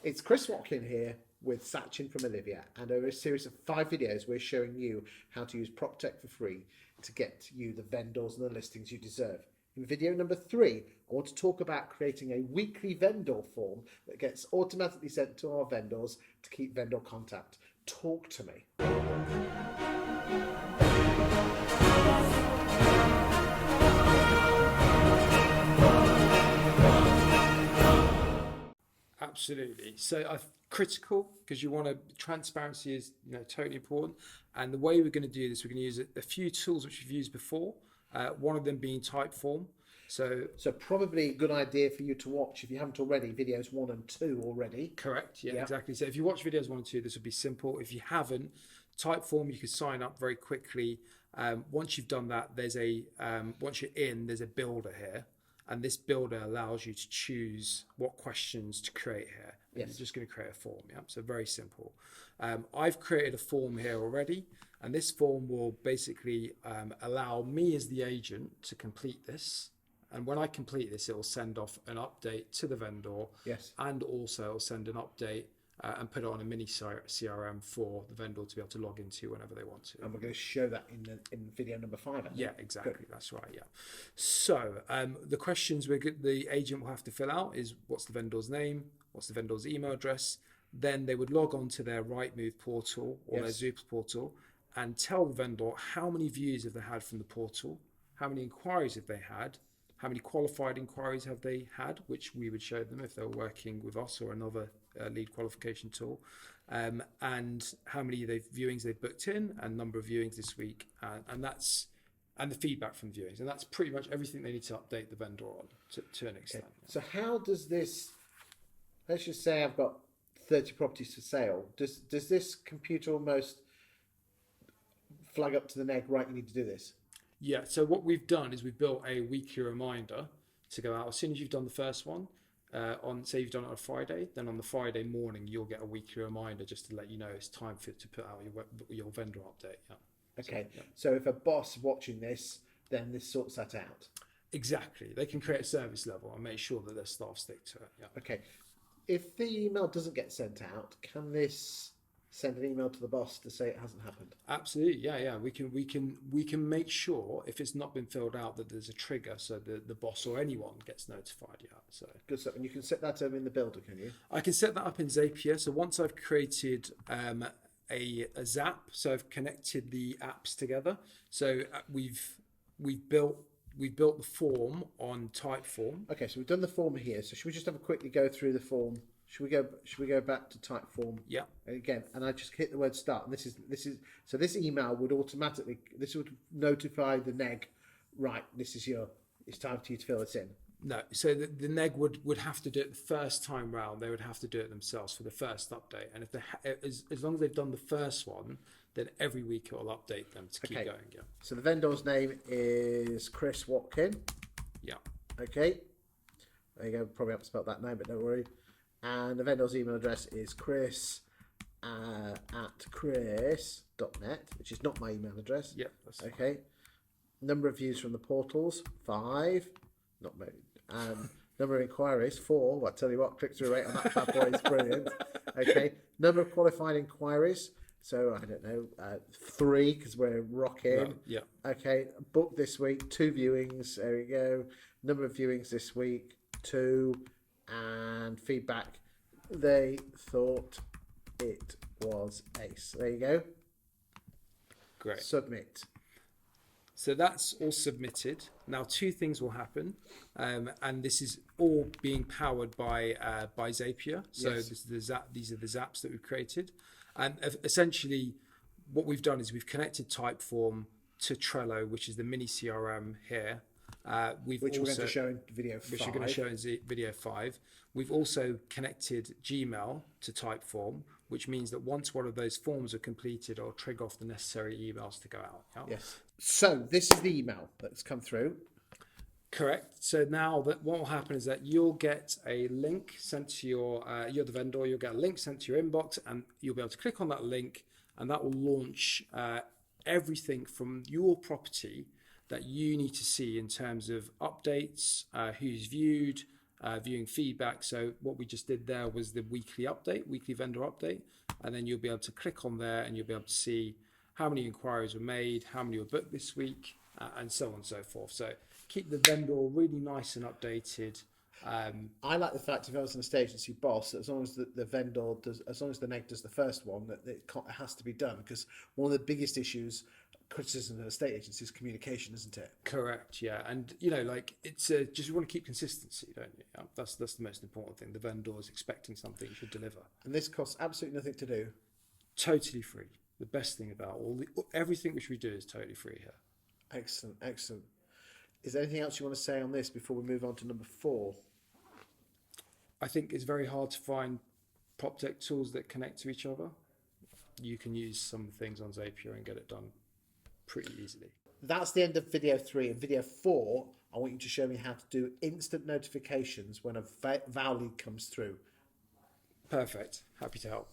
It's Chris Watkin here with Sachin from Olivia, and over a series of 5 videos we're showing you how to use PropTech for free to get you the vendors and the listings you deserve. In video number 3, I want to talk about creating a weekly vendor form that gets automatically sent to our vendors to keep vendor contact. Talk to me. Absolutely. So critical, because you want to, transparency is totally important. And the way we're going to do this, we're going to use a few tools which we've used before. One of them being Typeform. So probably a good idea for you to watch, if you haven't already, videos 1 and 2 already. Correct. Yeah, exactly. So if you watch videos 1 and 2, this would be simple. If you haven't, Typeform, you can sign up very quickly. Once you've done that, once you're in, there's a builder here. And this builder allows you to choose what questions to create here. Yes. You're just going to create a form. Yeah, so very simple. I've created a form here already, and this form will basically allow me as the agent to complete this. And when I complete this, it will send off an update to the vendor. Yes. And also it will send an update and put it on a mini CRM for the vendor to be able to log into whenever they want to. And we're going to show that in video number 5. I think. Yeah, exactly. Good. That's right. Yeah. So the questions the agent will have to fill out is, what's the vendor's name? What's the vendor's email address? Then they would log on to their Rightmove portal or their Zoopla portal and tell the vendor how many views have they had from the portal, how many inquiries have they had, how many qualified inquiries have they had, which we would show them if they're working with us or another lead qualification tool, and how many viewings they've booked in, and number of viewings this week, and the feedback from the viewings, and that's pretty much everything they need to update the vendor on to an extent. Okay. So how does this? Let's just say I've got 30 properties for sale. Does this computer almost flag up to the neg? Right, you need to do this. Yeah, so what we've done is we've built a weekly reminder to go out as soon as you've done the first one. Say you've done it on a Friday, then on the Friday morning you'll get a weekly reminder just to let you know it's time to put out your vendor update. Yeah. Okay. So if a boss watching this, then this sorts that out. Exactly. They can create a service level and make sure that their staff stick to it. Yeah. Okay. If the email doesn't get sent out, can this send an email to the boss to say it hasn't happened? Absolutely, yeah. We can make sure if it's not been filled out that there's a trigger, so the boss or anyone gets notified. Yeah, so good stuff. And you can set that up in the builder, can you? I can set that up in Zapier. So once I've created a Zap, so I've connected the apps together. So we've built the form on Typeform. Okay, so we've done the form here. So should we just have a quickly go through the form? Should we go back to Typeform? Yeah. Again, and I just hit the word start. And this is so this email would automatically, this would notify the neg, right? It's time for you to fill this in. No, so the neg would have to do it the first time round. They would have to do it themselves for the first update. And if as long as they've done the first one, then every week it will update them to keep going. Yeah. So the vendor's name is Chris Watkin. Yeah. Okay. There you go. Probably have to spell that name, but don't worry. And the vendor's email address is chris at chris.net, which is not my email address. Yep. Okay. Fine. Number of views from the portals, 5. Not me. Number of inquiries, 4. Well, I tell you what, click-through rate on that bad boy is brilliant. Okay. Number of qualified inquiries. So, I don't know, 3, because we're rocking. Right. Yeah. Okay. Book this week, 2 viewings. There we go. Number of viewings this week, 2. And feedback, they thought it was ace. There you go. Great. Submit. So that's all submitted. Now 2 things will happen, and this is all being powered by Zapier. So yes. These are the Zaps that we've created, and essentially what we've done is we've connected Typeform to Trello, which is the mini CRM here. Which we're going to show in video 5. Which we're going to show in video 5. We've also connected Gmail to Typeform, which means that once one of those forms are completed, it'll trigger off the necessary emails to go out. Yeah? Yes. So this is the email that's come through. Correct. So now what will happen is that you'll get a link sent to you're the vendor, you'll get a link sent to your inbox, and you'll be able to click on that link, and that will launch everything from your property that you need to see in terms of updates, who's viewed, viewing feedback. So what we just did there was the weekly vendor update, and then you'll be able to click on there and you'll be able to see how many inquiries were made, how many were booked this week, and so on and so forth. So keep the vendor really nice and updated. I like the fact if I was an estate agency boss, as long as the vendor does, as long as the neg does the first one, that it has to be done, because one of the biggest issues, criticism of estate agency is communication, isn't it? Correct, yeah, and you know, like it's just you want to keep consistency, don't you? Yeah, that's the most important thing. The vendor is expecting something, you should deliver. And this costs absolutely nothing to do. Totally free. The best thing about everything which we do is totally free here. Excellent, excellent. Is there anything else you want to say on this before we move on to number 4? I think it's very hard to find prop tech tools that connect to each other. You can use some things on Zapier and get it done pretty easily. That's the end of video 3. In video 4, I want you to show me how to do instant notifications when a value comes through. Perfect. Happy to help.